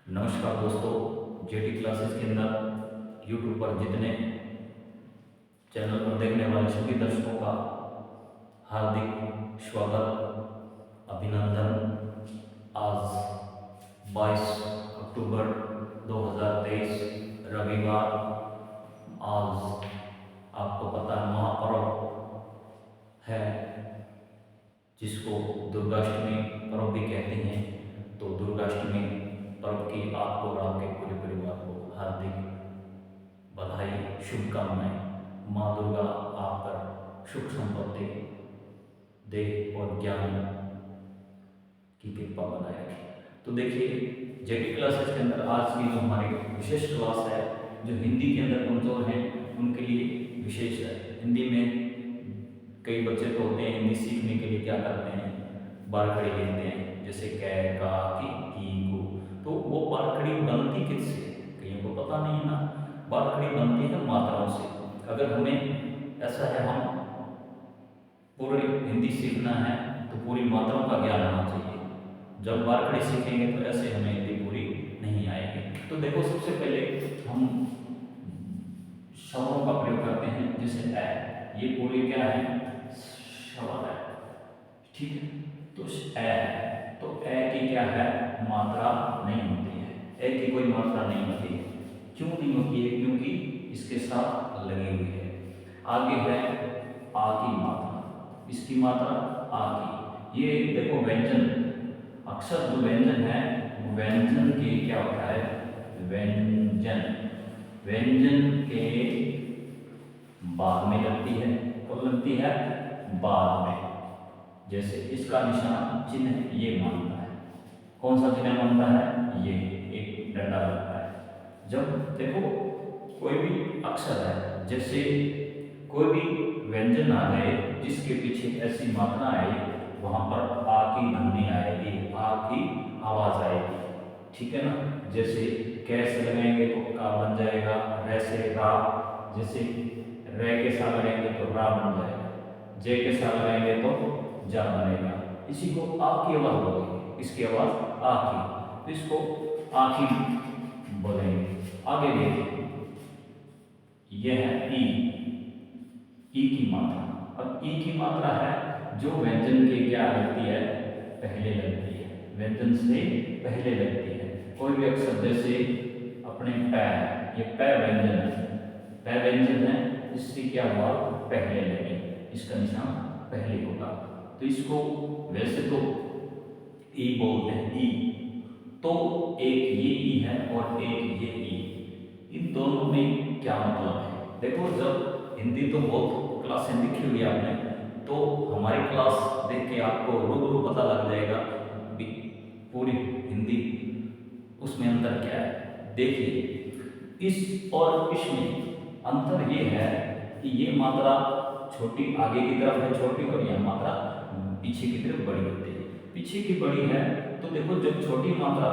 नमस्कार दोस्तों, jetty classes के अंदर यूट्यूब पर जितने चैनल पर देखने वाले सभी दर्शकों का हार्दिक स्वागत, अभिनंदन। आज 22 अक्टूबर 2023 रविवार। आज आपको पता है महापर्व है, जिसको दुर्गाष्टमी पर्व भी कहते हैं। तो दुर्गाष्टमी पर्व की आपको और आपके पूरे परिवार को हार्दिक बधाई, शुभकामनाएं। माँ दुर्गा आप पर सुख संपत्ति दे और ज्ञान की कृपा बनाए रखे। तो देखिए, जेटी क्लासेस के अंदर आज की जो हमारी विशेष क्लास है, जो हिंदी के अंदर कमजोर हैं उनके लिए विशेष है। हिंदी में कई बच्चे तो होते हैं, हिंदी सीखने के लिए क्या करते हैं, बारखड़ी लिखते हैं, जैसे कै का की को। तो वो बारखड़ी बनती किससे, कईयों को पता नहीं है ना। बारखड़ी बनती है मात्राओं से। अगर हमें ऐसा है, हम पूरी हिंदी सीखना है तो पूरी मात्राओं का ज्ञान होना चाहिए। जब बारखड़ी सीखेंगे तो ऐसे हमें हिंदी पूरी नहीं आएगी। तो देखो, सबसे पहले हम शब्दों का प्रयोग करते हैं, जैसे ए। ये पूरी क्या है, शब्द है, ठीक है। तो ए की क्या है, मात्रा नहीं होती है। ए की कोई मात्रा नहीं होती है। क्यों नहीं होती है? क्योंकि इसके साथ लगी हुई है। आगे है आ की मात्रा, इसकी मात्रा आ की। ये देखो, व्यंजन अक्षर जो व्यंजन है, वो व्यंजन के क्या होता है, व्यंजन व्यंजन के बाद में लगती है। कब लगती है? बाद में। जैसे इसका निशान चिन्ह ये मानता है। कौन सा चिन्ह मानता है? ये एक डंडा लगता है। जब देखो, कोई भी अक्षर है, जैसे कोई भी व्यंजन आ गए जिसके पीछे ऐसी मात्रा आई, वहां पर आ की ध्वनि आएगी, आ की आवाज आएगी, ठीक है ना। जैसे कैसे लगाएंगे तो का बन जाएगा, रे से रा। जैसे रे के साथ लगाएंगे तो रा बन जाएगा, जे के साथ लगाएंगे तो जा बनेगा। इसी को आ की आवाज बोलेंगे, इसकी आवाज आ की, तो इसको आखी बोलेंगे। आगे देखिए, यह है ई की मात्रा। अब ई की मात्रा है जो व्यंजन के क्या लगती है, पहले लगती है, व्यंजन से पहले लगती है। कोई भी अक्षर, जैसे अपने पै, ये पै व्यंजन है, पै व्यंजन है, इससे क्या हुआ, पहले लगे, इसका निशान पहले होगा। तो इसको वैसे तो ई बोलते हैं, ई। तो एक ये ई है और एक ये ई, इन दोनों में क्या मतलब है? देखो, जब हिंदी तो बहुत क्लासें लिखी हुई है आपने, तो हमारी क्लास देख के आपको रूबरू पता लग जाएगा पूरी हिंदी उसमें अंतर क्या है। देखिए, इस और इसमें अंतर ये है कि ये मात्रा छोटी आगे की तरफ है, छोटी, और यह मात्रा पीछे की तरफ बड़ी होती है। पीछे की बड़ी है, तो देखो, जब छोटी मात्रा,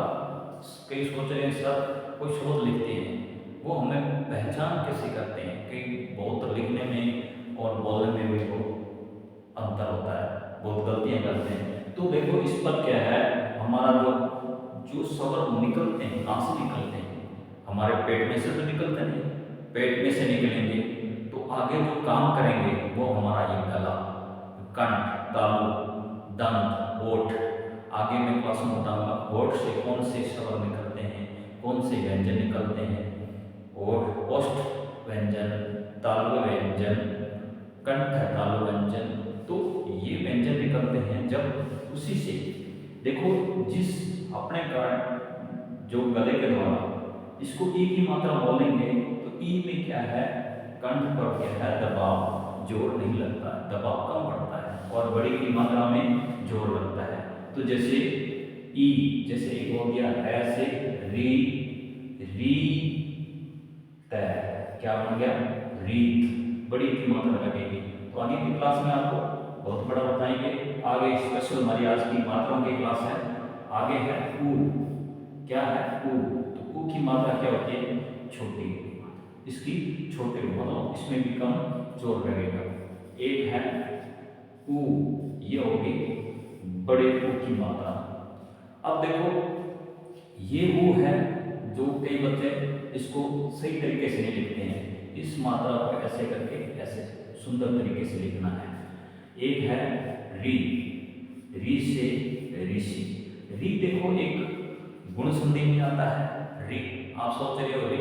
कई सोच रहे हैं सर कोई शोध लिखते हैं, वो हमें पहचान कैसे करते हैं? कई बहुत लिखने में और बोलने में भी बहुत अंतर होता है, बहुत गलतियां करते हैं। तो देखो, इस पर क्या है, हमारा जो स्वर निकलते हैं, कहाँ से निकलते हैं? हमारे पेट में से तो निकलते नहीं। पेट में से निकलेंगे तो आगे जो काम करेंगे वो हमारा ये गला, कंठ, तालु, दंत, ओठ। आगे मैं क्लास में बताऊंगा ओठ से कौन से स्वर निकलते हैं, कौन से व्यंजन निकलते हैं। ओठ ओष्ठ व्यंजन, तालु व्यंजन, कंठ तालु व्यंजन। तो ये व्यंजन निकलते हैं जब उसी से, देखो, जिस अपने का जो गले के द्वारा इसको ई की मात्रा बोलेंगे, तो ई में क्या है, कंठ पर क्या है, दबाव, जोर नहीं लगता है, दबाव कम पड़ता है, और बड़ी की मात्रा में जोर लगता है। तो जैसे ई, जैसे एक हो गया ऐसे री, री तय, क्या बन गया, रीत, बड़ी की मात्रा लगेगी। तो आगे की क्लास में आपको बहुत बड़ा बताएंगे। आगे स्पेशल हमारी आज की मात्राओं की क्लास है। आगे है ऊ, क्या है, ऊ। तो ऊ की मात्रा क्या होती है, छोटी, इसकी छोटे, मतलब इसमें भी कम जोर लगेगा। एक है ऊ, ये होगी बड़े ऊ की मात्रा। अब देखो, ये वो है जो कई बच्चे इसको सही तरीके से नहीं लिखते हैं। इस मात्रा को ऐसे करके ऐसे सुंदर तरीके से लिखना है। एक है री, री से ऋषि। री देखो एक गुण संधि में आता है री। आप सोच रहे हो री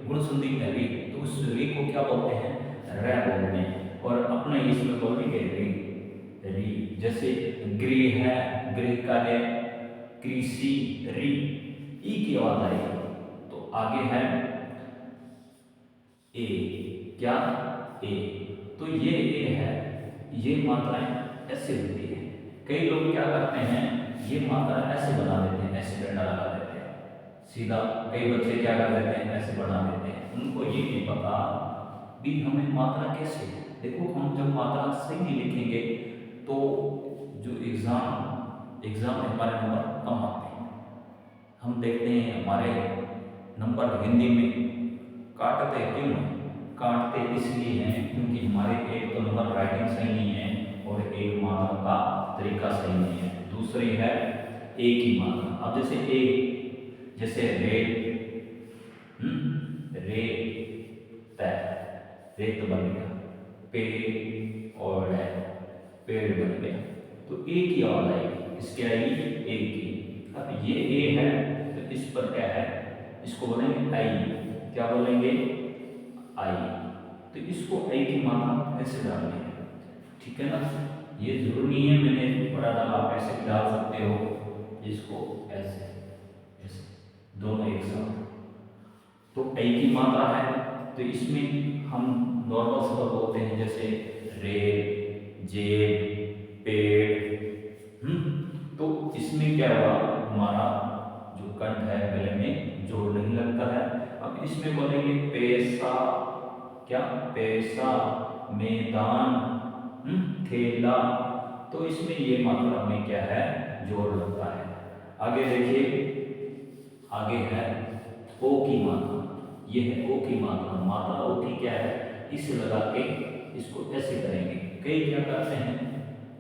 गुण संधि में री, तो उस री को क्या बोलते हैं? रे बोलते हैं। और अपने इसमें बोलेंगे री, री। जैसे गृह है, गृह कार्य, कृषि, री, ई की आवाज आएगी। तो आगे है ए, क्या? ए। तो ये ए है, ये मात्राएं ऐसे होती है। कई लोग क्या करते हैं, ये मात्रा ऐसे बना देते हैं, ऐसे डंडा लगा देते हैं सीधा। कई बच्चे क्या कर देते हैं, ऐसे बना देते हैं। उनको ये नहीं पता भी हमें मात्रा कैसे है। देखो हम जब मात्रा सही नहीं लिखेंगे तो जो एग्जाम में हमारे नंबर कम आते हैं। हम देखते हैं हमारे नंबर हिंदी में काटते क्यों हैं? काटते इसलिए हैं क्योंकि हमारे एक तो नंबर राइटिंग सही नहीं है और एक मात्रा का तरीका सही नहीं है। दूसरी है एक ही मात्रा। अब जैसे एक, जैसे रे, रे तय, रेत बन गया, पे और पेड़ बन गया। तो एक ही आवाज आएगी, इसके आएगी एक की। अब ये ए है तो इस पर क्या है, इसको बोलेंगे आई। क्या बोलेंगे? आई। तो इसको आई की मात्रा ऐसे डालनी है, ठीक है ना। ये जरूरी नहीं है मैंने पढ़ा था, आप ऐसे भी डाल सकते हो, इसको ऐसे ऐसे दोनों एक साथ। तो आई की मात्रा है तो इसमें हम नॉर्मल शब्द बोलते हैं, जैसे रेल, जेब, पेड़। तो इसमें क्या हुआ, हमारा जो कंठ है गले में जोर नहीं लगता है। अब इसमें बोलेंगे पैसा, क्या? पैसा, मैदान, थैला। तो इसमें ये मात्रा में क्या है, जोर लगता है। आगे देखिए, आगे है ओ की मात्रा। ये है ओ की मात्रा। मात्रा ओ की क्या है, इसे लगा के इसको ऐसे करेंगे। कई क्या करते हैं,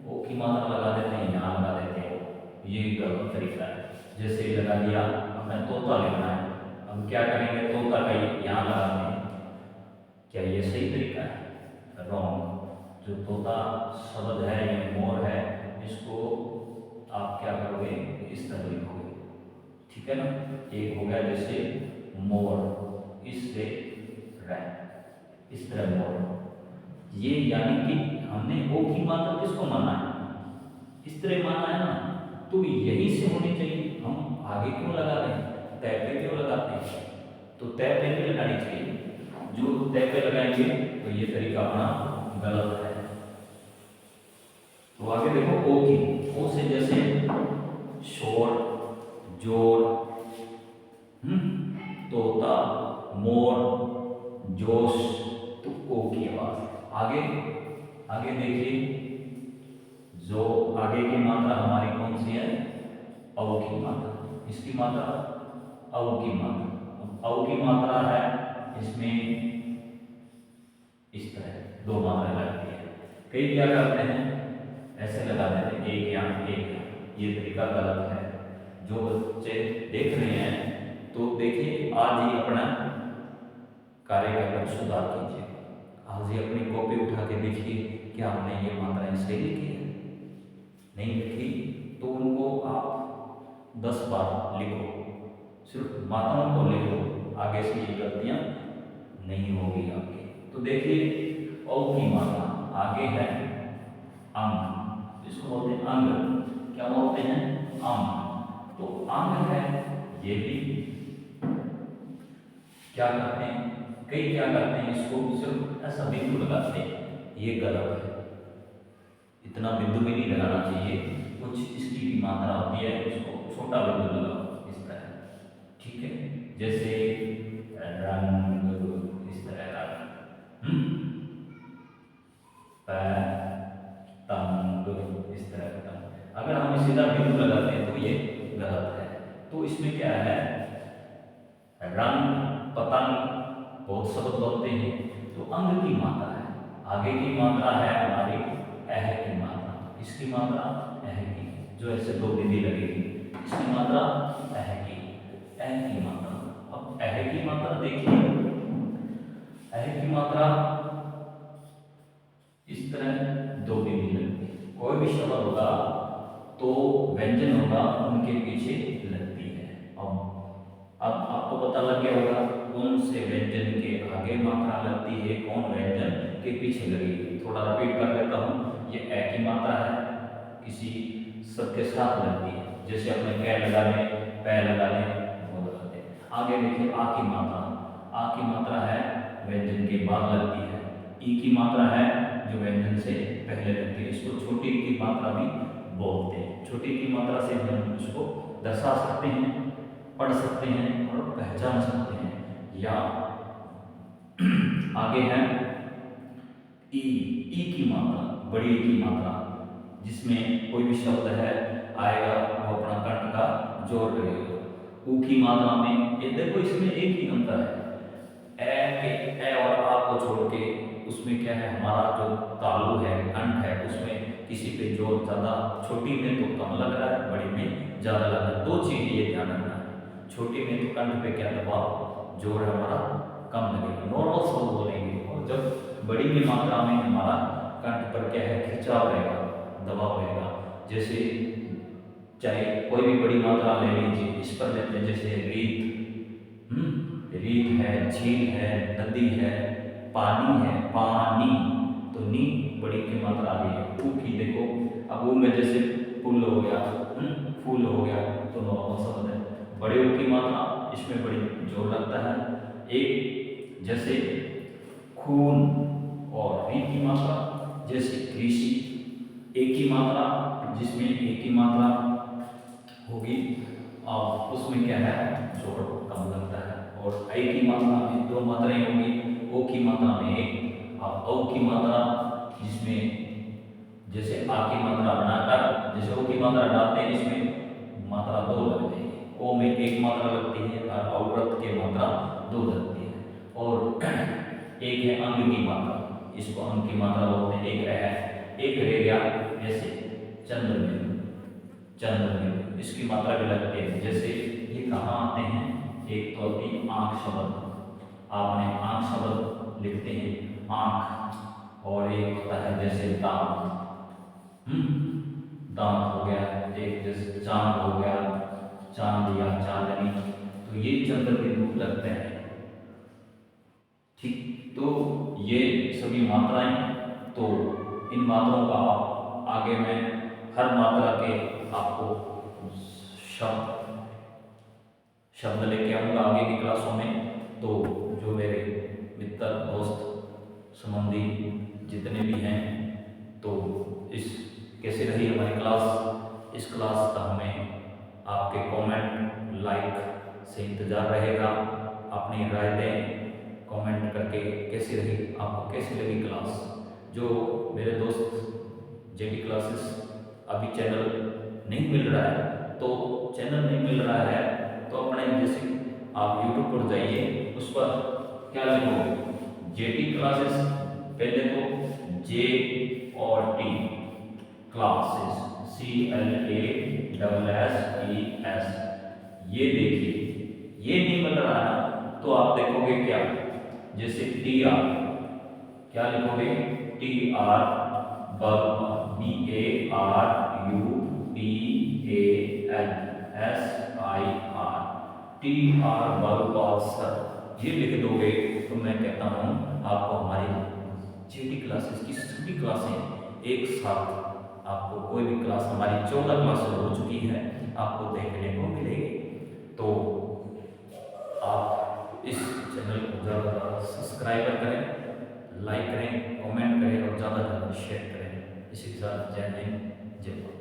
ओ की मात्रा लगा देते हैं, यहाँ लगा देते हैं। ये गलत तरीका है। जैसे लगा दिया, हमें तोता लिखना है, हम क्या करेंगे, तोता का यहाँ लगाते हैं। क्या ये सही तरीका है? रॉन्ग। जो तोता शब्द है, ये मोर है, इसको आप क्या करोगे, इस तरह लिखोगे, ठीक है ना। एक हो गया जैसे मोर, इससे इस तरह मोर। ये यानी कि हमने ओ की मात्रा किसको माना है, इस तरह माना है ना, तो यही से होनी चाहिए। हम आगे क्यों लगा रहे हैं, तय पे क्यों लगाते हैं? तो तय पे नहीं लगानी चाहिए। जो तय पे लगाएंगे तो ये तरीका अपना गलत है। तो आगे देखो ओ की, ओ से जैसे शोर, जोर, तोता, मोर, जोश। तो ओ की आवाज। आगे आगे देखिए, जो आगे की मात्रा हमारी कौन सी है, औ की मात्रा। इसकी मात्रा औ की मात्रा। औ की मात्रा है, इसमें इस तरह दो मात्रा लगती है। कई क्या करते हैं, ऐसे लगा देते हैं, एक यहाँ एक यहाँ। ये तरीका गलत है। जो बच्चे देख रहे हैं तो देखिए, आज ही अपना कार्य कर सुधार कीजिए। आज ही अपनी कॉपी उठा के देखिए, क्या हमने ये मात्राएं सही लिखी है? नहीं लिखी तो उनको आप 10 बार लिखो, सिर्फ मात्राओं को लिखो, आगे से ये गलतियां नहीं होगी आपकी। तो देखिए, औ की मात्रा आगे है अंग, इसको बोलते हैं अंग। क्या बोलते हैं, अंग। तो अंग है, ये भी क्या करते हैं, कई क्या करते हैं, इसको सिर्फ ऐसा बिंदु लगाते हैं, ये गलत है। इतना बिंदु भी नहीं लगाना चाहिए। कुछ इसकी भी मात्रा होती है, इसको छोटा बिंदु लगाओ इस तरह, ठीक है। जैसे रंग, इस तरह रंग, पतंग, इस तरह पतंग। अगर हम सीधा बिंदु लगाते हैं तो ये गलत है। तो इसमें क्या है, रंग, पतंग बहुत शब्द बोलते हैं, तो अंग की मात्रा है। आगे की मात्रा है हमारी एह की मात्रा। इसकी मात्रा एह की, जो ऐसे दो बिंदी लगेगी, इसकी मात्रा एह की। देखिए की मात्रा इस तरह दो बिंदी लगती है। कोई भी शब्द होगा तो व्यंजन होगा उनके पीछे लगती है। अब आपको पता लग गया होगा कौन से व्यंजन के आगे मात्रा लगती है, कौन व्यंजन के पीछे लगेगी। थोड़ा रिपीट कर लेता हूँ। ये ए की मात्रा है, किसी शब्द के साथ लगती है, जैसे अपने कै लगा दें, पै लगा दें, वो लगा दें। आगे देखिए आ की मात्रा। आ की मात्रा है व्यंजन के बाद लगती है। ई की मात्रा है जो व्यंजन से पहले लगती है। इसको छोटी की मात्रा भी बोलते हैं। छोटी की मात्रा से हम इसको दर्शा सकते हैं, पढ़ सकते हैं और पहचान सकते हैं। या आगे है ई की मात्रा, बड़ी ई की मात्रा, जिसमें कोई भी शब्द है आएगा वो अपना कंठ का जोर करेगा। ऊ की मात्रा में ये देखो इसमें एक ही अंतर है, ए और आ को छोड़ के उसमें क्या है, हमारा जो तालु है, कंठ है, उसमें किसी पे जोर ज्यादा, छोटी में तो कम लग रहा है, बड़ी में ज्यादा लग रहा है। दो चीज ये ध्यान रखना है, छोटी में तो कंठ पे क्या दबाव, जोर है हमारा कम लगेगा, नॉर्मल शब्द बोलेंगे। और जब बड़ी की मात्रा में हमारा कंठ पर क्या है, खिंचाव रहेगा, दबाव रहेगा। जैसे चाहे कोई भी बड़ी मात्रा ले लीजिए, इस पर लेते हैं जैसे रीत, रीत है, झील है, नदी है, पानी है, पानी, तो नी बड़ी की मात्रा आ गई है। ऊ की देखो, अब ऊ में जैसे पुल हो गया, फूल हो गया, तो नॉर्मल शब्द है। बड़े ऊ की मात्रा इसमें बड़ी जोर लगता है। एक जैसे खून और री की मात्रा, जैसे कृषि, एक की मात्रा जिसमें एक की मात्रा होगी और उसमें क्या है, जोर कम लगता है। और आई की मात्रा में दो मात्राएं होगी, ओ की मात्रा में एक और औ की मात्रा, जिसमें जैसे आ की मात्रा बनाकर जैसे ओ की मात्रा डालते हैं, इसमें मात्रा दो लगती है। ओ में एक मात्रा लगती है और औरत की मात्रा दो लगती है। और एक है अंग की मात्रा, इसको अंग की मात्रा बोलते हैं। एक रह गया जैसे चंद्रबिंदु, चंद्रबिंदु इसकी मात्रा भी लगती है। जैसे ये कहाँ आते हैं, एक तो होती है आंख शब्द, आपने आंख शब्द लिखते हैं आंख, और एक होता है जैसे दांत, दांत हो गया, एक जैसे चांद हो गया, चांद या चांदनी, तो ये चंद्रबिंदु लगते हैं। ठीक, तो ये सभी मात्राएं, तो इन मात्राओं का आगे मैं हर मात्रा के आपको शब्द लेके आऊँगा आगे की क्लासों में। तो जो मेरे मित्र, दोस्त, संबंधी जितने भी हैं, तो इस कैसे रही हमारी क्लास, इस क्लास का हमें आपके कमेंट, लाइक से इंतज़ार रहेगा। अपनी राय दें कमेंट करके, कैसी रही, आपको कैसी लगी क्लास। जो मेरे दोस्त जेडी क्लासेस अभी चैनल नहीं मिल रहा है, तो चैनल नहीं मिल रहा है तो अपने जैसे आप यूट्यूब पर जाइए, उस पर क्या लिखो, जेडी क्लासेस, पहले तो जे और टी क्लासेस, CLASSES, ये देखिए, ये नहीं मिल रहा है तो आप देखोगे क्या, जैसे TR, क्या लिखोगे, TR BARUPALSIR, TR बलपालसर, ये लिख दोगे तो मैं कहता हूँ आपको हमारी जेडी क्लासेस की सभी क्लासें एक साथ, आपको कोई भी क्लास, हमारी 14 क्लासेस हो चुकी है, आपको देखने को मिलेगी। तो आप इस चैनल को ज़्यादा सब्सक्राइब करें, लाइक करें, कमेंट करें और ज़्यादा से ज़्यादा शेयर करें। इसी के साथ जय हिंद, जय भारत।